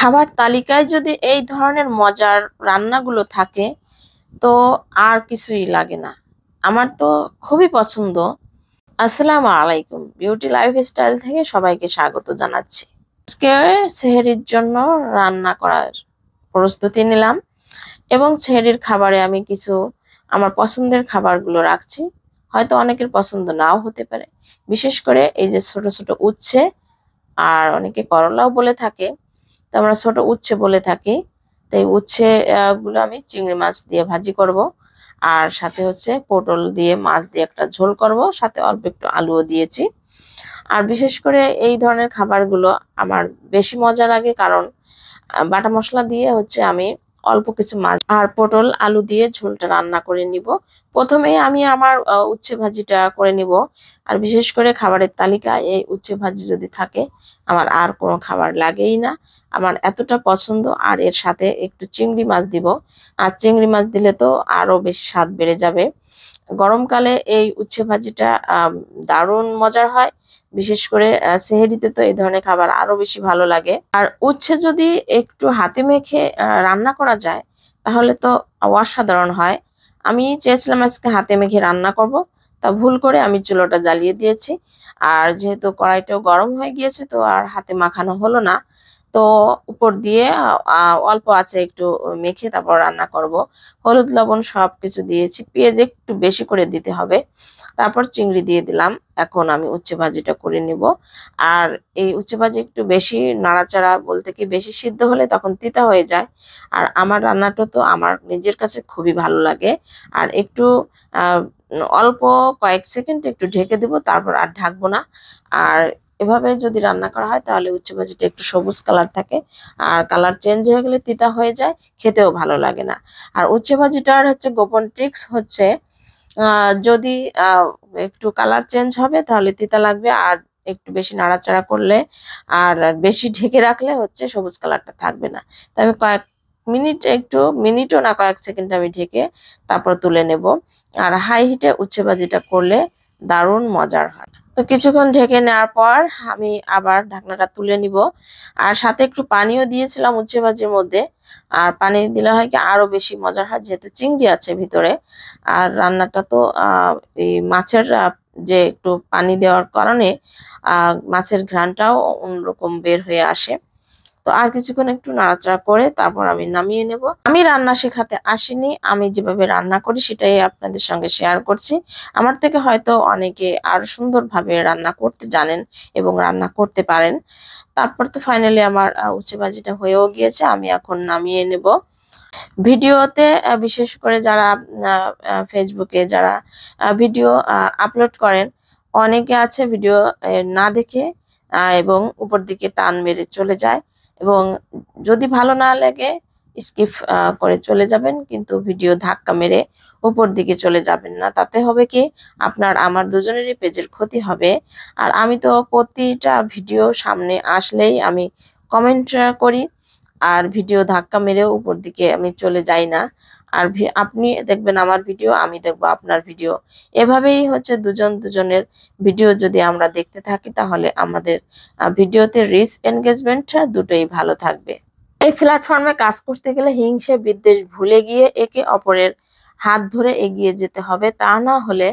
খাবার তালিকায় যদি এই ধরনের মজার রান্নাগুলো থাকে তো আর কিছুই লাগে না। আমার তো খুবই পছন্দ। আসসালামু আলাইকুম, বিউটি লাইফস্টাইল থেকে সবাইকে স্বাগত জানাচ্ছি। আজকে সেহরির জন্য রান্না করার প্রস্তুতি নিলাম এবং সেহরির খাবারে আমি কিছু আমার পছন্দের খাবারগুলো রাখছি। হয়তো অনেকের পছন্দ নাও হতে পারে, বিশেষ করে এই যে ছোট ছোট উচ্ছে, আর অনেকে করলাও বলে থাকে, তো আমরা ছোট উচ্ছে বলে থাকি। তো এই উচ্ছে গুলো আমি চিংড়ি মাছ দিয়ে ভাজি করব, আর সাথে হচ্ছে পটল দিয়ে মাছ দিয়ে একটা ঝোল করব, সাথে অল্প একটু আলুও দিয়েছি। আর বিশেষ করে এই ধরনের খাবারগুলো আমার বেশি মজা লাগে, কারণ বাটা মশলা দিয়ে হচ্ছে আমি অল্প কিছু মাছ আর পটল আলু দিয়ে ঝোলটা রান্না করে নিব। প্রথমে আমি আমার উচ্ছে ভাজিটা করে নিব। আর বিশেষ করে খাবারের তালিকায় এই উচ্ছে ভাজি যদি থাকে, আমার আর কোনো খাবার লাগেই না। আমার এতটা পছন্দ। আর এর সাথে একটু চিংড়ি মাছ দিব, আর চিংড়ি মাছ দিলে তো আরো বেশি স্বাদ বেড়ে যাবে। গরমকালে এই উচ্ছে ভাজিটা দারুণ মজার হয়। বিশেষ করে সেহরিতে তো এই ধরনের খাবার আরো বেশি ভালো লাগে। আর উচ্ছে যদি একটু হাতে মেখে রান্না করা যায় তাহলে তো অসাধারণ হয়। আমি চেয়েছিলাম আজকে হাতে মেখে রান্না করব, তা ভুল করে আমি চুলোটা জ্বালিয়ে দিয়েছি। আর যেহেতু কড়াইটাও গরম হয়ে গিয়েছে, তো আর হাতে মাখানো হলো না। তো উপর দিয়ে অল্প আছে একটু মেখে তারপর রান্না করব। হলুদ লবণ সবকিছু দিয়েছি, পেঁয়াজ একটু বেশি করে দিতে হবে। তারপর চিংড়ি দিয়ে দিলাম। এখন আমি উচ্ছে ভাজিটা করে নিব। আর এই উচ্ছে ভাজি একটু বেশি নাড়াচাড়া বলতে কি বেশি সিদ্ধ হলে তখন তিতা হয়ে যায়। আর আমার রান্নাটা তো আমার নিজের কাছে খুবই ভালো লাগে। আর একটু আহ, অল্প কয়েক সেকেন্ড একটু ঢেকে দেব, তারপর আর ঢাকবো না। আর এভাবে যদি রান্না করা হয় তাহলে উচ্ছে ভাজিটা একটু সবুজ কালার থাকে, আর কালার চেঞ্জ হয়ে গেলে তিতা হয়ে যায়, খেতেও ভালো লাগে না। আর উচ্ছে ভাজিটার হচ্ছে গোপন ট্রিক্স হচ্ছে যদি একটু কালার চেঞ্জ হবে তাহলে তিতা লাগবে, আর একটু বেশি নাড়াচাড়া করলে আর বেশি ঢেকে রাখলে হচ্ছে সবুজ কালারটা থাকবে না। তো আমি কয়েক মিনিট, একটু মিনিটও না, কয়েক সেকেন্ড আমি ঢেকে তারপর তুলে নেব। আর হাই হিটে উচ্ছে ভাজিটা করলে দারুণ মজার হয়। তো কিছুক্ষণ ঢেকে নেওয়ার পর আমি আবার ঢাকনাটা তুলে নিব। আর সাথে একটু পানিও দিয়েছিলাম উচ্ছে ভাজির মধ্যে। আর পানি দিলে হয় কি আরো বেশি মজার হয়, যেহেতু চিংড়ি আছে ভিতরে। আর রান্নাটা তো এই মাছের যে একটু পানি দেওয়ার কারণে মাছের ঘ্রাণটাও অন্যরকম বের হয়ে আসে। তো আর কিছুক্ষণ একটু নাড়াচাড়া করে তারপর আমি নামিয়ে নেব। আমি রান্না শেখাতে আসিনি, আমি যেভাবে রান্না করি সেটাই আপনাদের সঙ্গে শেয়ার করছি। আমার থেকে হয়তো অনেকে আরো সুন্দরভাবে রান্না করতে জানেন এবং রান্না করতে পারেন। তারপর তো ফাইনালি আমার উচ্ছে ভাজিটা হয়েও গিয়েছে, আমি এখন নামিয়ে নেব। ভিডিওতে বিশেষ করে যারা ফেসবুকে যারা ভিডিও আপলোড করেন, অনেকে আছে ভিডিও না দেখে এবং উপর দিকে টান মেরে চলে যায়, এবং যদি ভালো না লাগে স্কিপ করে চলে যাবেন, কিন্তু ভিডিও ধাক্কা মেরে উপর দিকে চলে যাবেন না। তাতে হবে কি আপনার আমার দুজনেরই পেজের ক্ষতি হবে। আর আমি তো প্রতিটা ভিডিও সামনে আসলেই আমি কমেন্ট করি, আর ভিডিও ধাক্কা মেরেও উপর দিকে আমি চলে যাই না। আর আপনি দেখবেন আমার ভিডিও, আমি দেখবো আপনার ভিডিও। এভাবেই হচ্ছে দুজন দুজনের ভিডিও যদি আমরা দেখতে থাকি তাহলে আমাদের ভিডিওতে রিচ এনগেজমেন্ট দুটোই ভালো থাকবে। এই প্ল্যাটফর্মে কাজ করতে গেলে হিংসে বিদ্বেষ ভুলে গিয়ে একে অপরের হাত ধরে এগিয়ে যেতে হবে, তা না হলে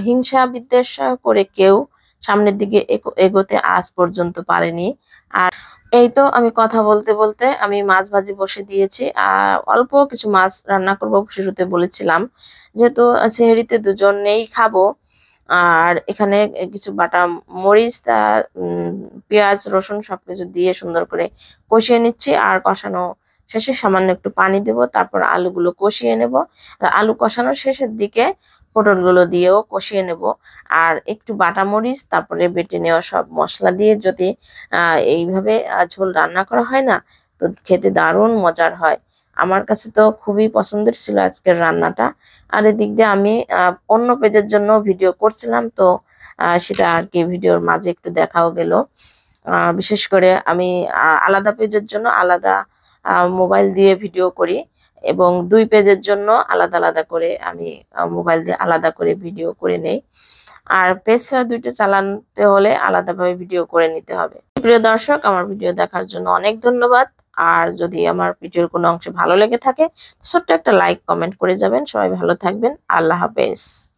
হিংসা বিদ্বেষ করে কেউ সামনের দিকে এগোতে আজ পর্যন্ত পারেনি। আর এই তো আমি কথা বলতে বলতে আমি মাছ ভাজি বসে দিয়েছি। অল্প কিছু মাছ রান্না করব, শুরুতে বলেছিলাম, যেহেতু সেহরিতে দুজনেই খাবো। আর এখানে কিছু বাটা মরিচ, পেঁয়াজ রসুন সবকিছু দিয়ে সুন্দর করে কষিয়ে নিচ্ছি। আর কষানো শেষে সামান্য একটু পানি দেব, তারপর আলুগুলো কষিয়ে নেব। আর আলু কষানোর শেষের দিকে পটলগুলো দিয়েও কষিয়ে নেব। আর একটু বাটা মরিচ তারপরে বেটে নেওয়া সব মশলা দিয়ে যদি এইভাবে ঝোল রান্না করা হয় না, তো খেতে দারুণ মজার হয়। আমার কাছে তো খুবই পছন্দের ছিল আজকের রান্নাটা। আর এদিক দিয়ে আমি অন্য পেজের জন্য ভিডিও করছিলাম, তো সেটা আর কি ভিডিওর মাঝে একটু দেখাও গেল। বিশেষ করে আমি আলাদা পেজের জন্য আলাদা মোবাইল দিয়ে ভিডিও করি, এবং দুই পেজের জন্য আলাদা আলাদা করে আমি মোবাইল দিয়ে আলাদা করে ভিডিও করে নেই। আর পেজ দুইটা চালাতে হলে আলাদাভাবে ভিডিও করে নিতে হবে। প্রিয় দর্শক, আমার ভিডিও দেখার জন্য অনেক ধন্যবাদ। আর যদি আমার ভিডিওর কোনো অংশ ভালো লেগে থাকে ছোট্ট একটা লাইক কমেন্ট করে যাবেন। সবাই ভালো থাকবেন। আল্লাহ হাফেজ।